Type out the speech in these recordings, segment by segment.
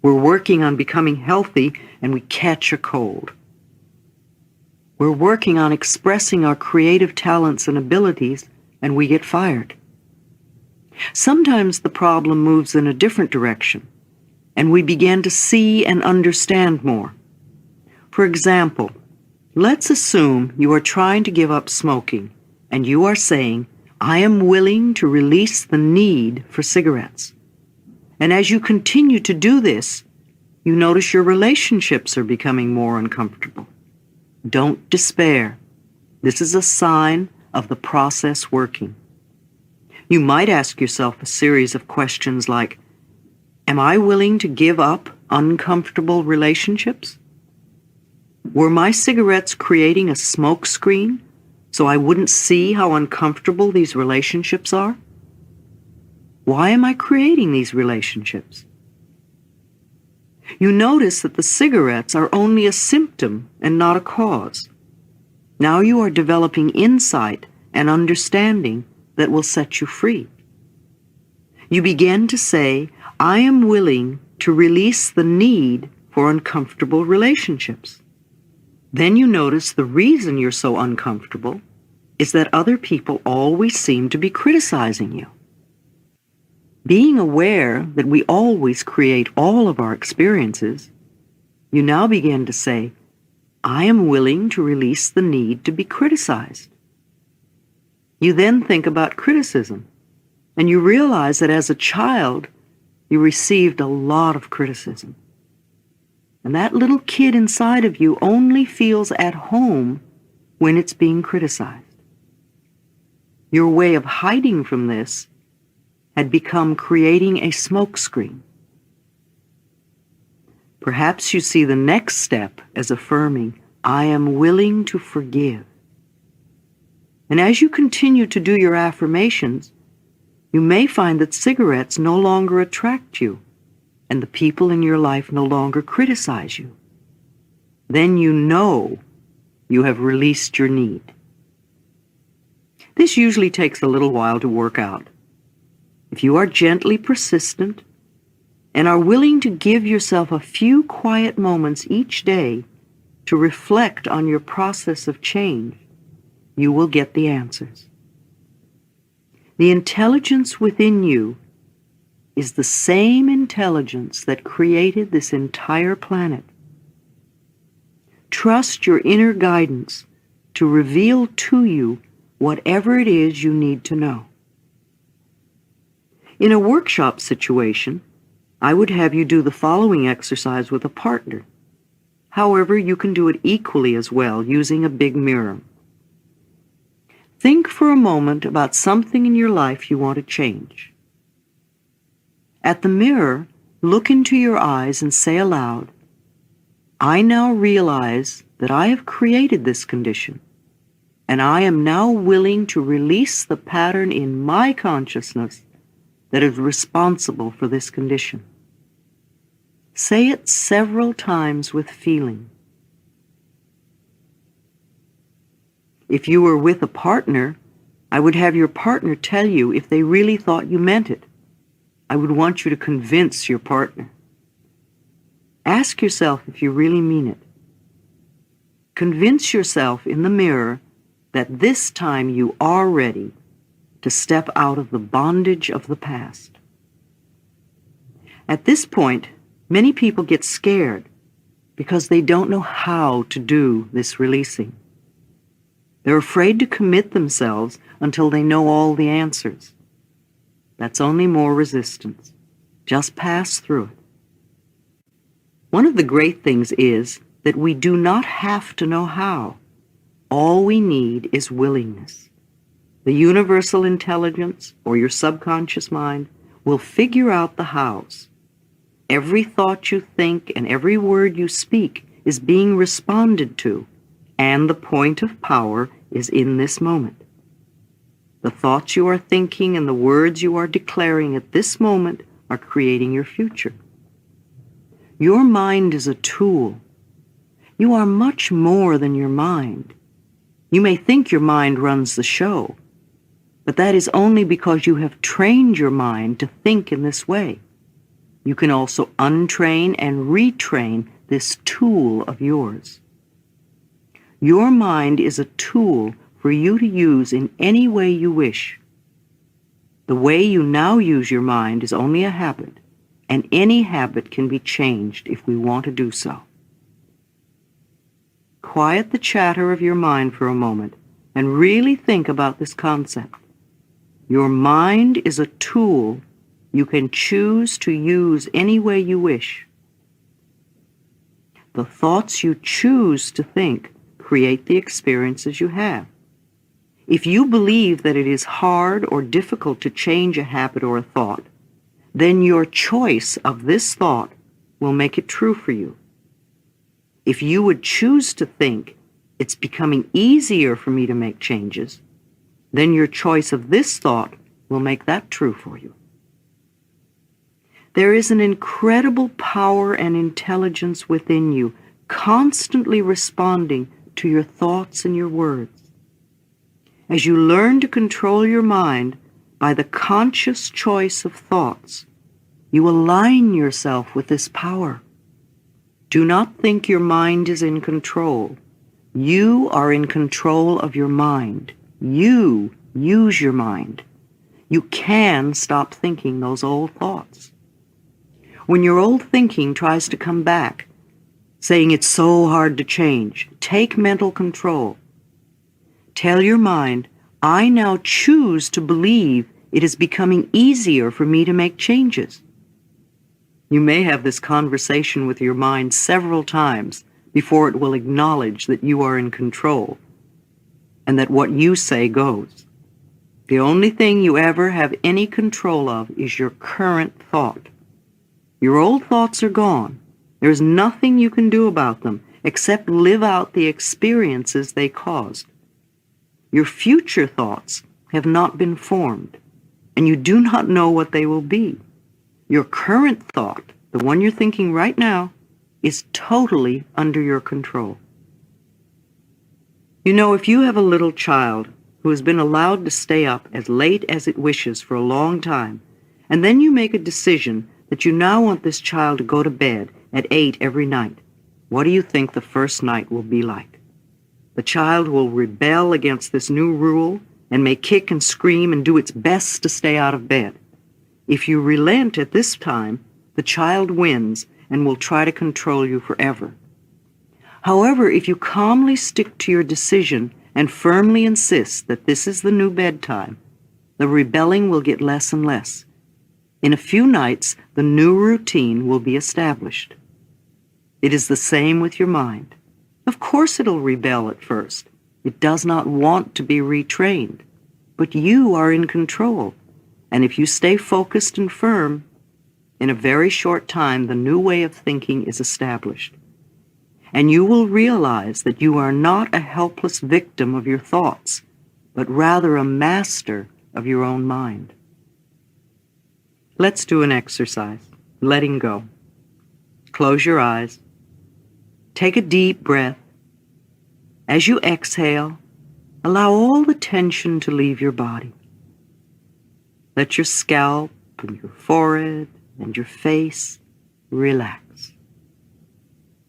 We're working on becoming healthy and we catch a cold. We're working on expressing our creative talents and abilities and we get fired. Sometimes the problem moves in a different direction and we begin to see and understand more. For example, let's assume you are trying to give up smoking and you are saying, I am willing to release the need for cigarettes. And as you continue to do this, you notice your relationships are becoming more uncomfortable. Don't despair. This is a sign of the process working. You might ask yourself a series of questions like, am I willing to give up uncomfortable relationships? Were my cigarettes creating a smoke screen so I wouldn't see how uncomfortable these relationships are? Why am I creating these relationships? You notice that the cigarettes are only a symptom and not a cause. Now you are developing insight and understanding that will set you free. You begin to say, I am willing to release the need for uncomfortable relationships. Then you notice the reason you're so uncomfortable is that other people always seem to be criticizing you. Being aware that we always create all of our experiences, you now begin to say, I am willing to release the need to be criticized. You then think about criticism, and you realize that as a child, you received a lot of criticism. And that little kid inside of you only feels at home when it's being criticized. Your way of hiding from this had become creating a smokescreen. Perhaps you see the next step as affirming, I am willing to forgive. And as you continue to do your affirmations, you may find that cigarettes no longer attract you, and the people in your life no longer criticize you. Then you know you have released your need. This usually takes a little while to work out. If you are gently persistent and are willing to give yourself a few quiet moments each day to reflect on your process of change, you will get the answers. The intelligence within you is the same intelligence that created this entire planet. Trust your inner guidance to reveal to you whatever it is you need to know. In a workshop situation, I would have you do the following exercise with a partner. However, you can do it equally as well using a big mirror. Think for a moment about something in your life you want to change. At the mirror, look into your eyes and say aloud, I now realize that I have created this condition, and I am now willing to release the pattern in my consciousness that is responsible for this condition. Say it several times with feeling. If you were with a partner, I would have your partner tell you if they really thought you meant it. I would want you to convince your partner. Ask yourself if you really mean it. Convince yourself in the mirror that this time you are ready to step out of the bondage of the past. At this point, many people get scared because they don't know how to do this releasing. They're afraid to commit themselves until they know all the answers. That's only more resistance. Just pass through it. One of the great things is that we do not have to know how. All we need is willingness. The universal intelligence, or your subconscious mind, will figure out the hows. Every thought you think and every word you speak is being responded to, and the point of power is in this moment. The thoughts you are thinking and the words you are declaring at this moment are creating your future. Your mind is a tool. You are much more than your mind. You may think your mind runs the show, but that is only because you have trained your mind to think in this way. You can also untrain and retrain this tool of yours. Your mind is a tool for you to use in any way you wish. The way you now use your mind is only a habit, and any habit can be changed if we want to do so. Quiet the chatter of your mind for a moment and really think about this concept. Your mind is a tool you can choose to use any way you wish. The thoughts you choose to think create the experiences you have. If you believe that it is hard or difficult to change a habit or a thought, then your choice of this thought will make it true for you. If you would choose to think, it's becoming easier for me to make changes, then your choice of this thought will make that true for you. There is an incredible power and intelligence within you, constantly responding to your thoughts and your words. As you learn to control your mind by the conscious choice of thoughts, you align yourself with this power. Do not think your mind is in control. You are in control of your mind. You use your mind. You can stop thinking those old thoughts. When your old thinking tries to come back, saying it's so hard to change, take mental control. Tell your mind, I now choose to believe it is becoming easier for me to make changes. You may have this conversation with your mind several times before it will acknowledge that you are in control and that what you say goes. The only thing you ever have any control of is your current thought. Your old thoughts are gone. There's nothing you can do about them except live out the experiences they caused. Your future thoughts have not been formed, and you do not know what they will be. Your current thought, the one you're thinking right now, is totally under your control. You know, if you have a little child who has been allowed to stay up as late as it wishes for a long time, and then you make a decision that you now want this child to go to bed at 8 every night, what do you think the first night will be like? The child will rebel against this new rule and may kick and scream and do its best to stay out of bed. If you relent at this time, the child wins and will try to control you forever. However, if you calmly stick to your decision and firmly insist that this is the new bedtime, the rebelling will get less and less. In a few nights, the new routine will be established. It is the same with your mind. Of course it'll rebel at first. It does not want to be retrained. But you are in control. And if you stay focused and firm, in a very short time the new way of thinking is established. And you will realize that you are not a helpless victim of your thoughts, but rather a master of your own mind. Let's do an exercise, letting go. Close your eyes. Take a deep breath. As you exhale, allow all the tension to leave your body. Let your scalp and your forehead and your face relax.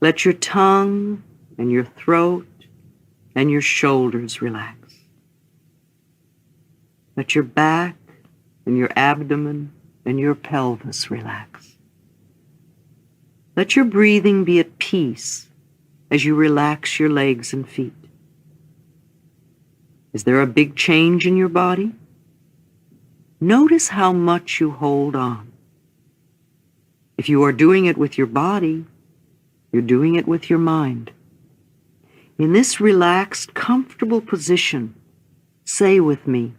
Let your tongue and your throat and your shoulders relax. Let your back and your abdomen and your pelvis relax. Let your breathing be at peace as you relax your legs and feet. Is there a big change in your body? Notice how much you hold on. If you are doing it with your body, you're doing it with your mind. In this relaxed, comfortable position, say with me,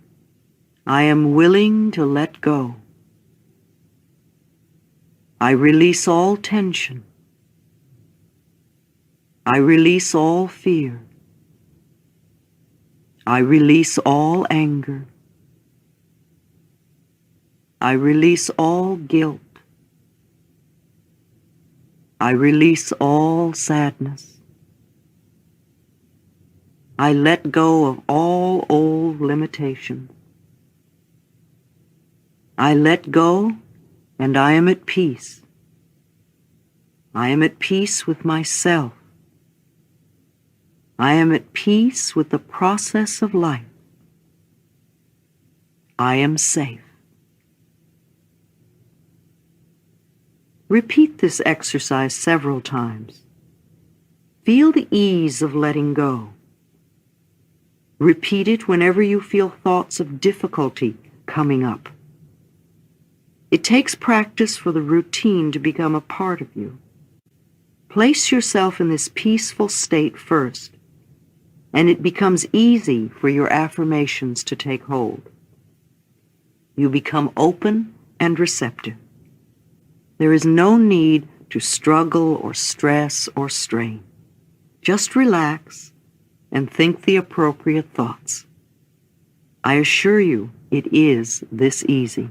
I am willing to let go. I release all tension. I release all fear. I release all anger. I release all guilt. I release all sadness. I let go of all old limitations. I let go and I am at peace I am at peace with myself. I am at peace with the process of life. I am safe. Repeat this exercise several times. Feel the ease of letting go. Repeat it whenever you feel thoughts of difficulty coming up. It takes practice for the routine to become a part of you. Place yourself in this peaceful state first, and it becomes easy for your affirmations to take hold. You become open and receptive. There is no need to struggle or stress or strain. Just relax and think the appropriate thoughts. I assure you, it is this easy.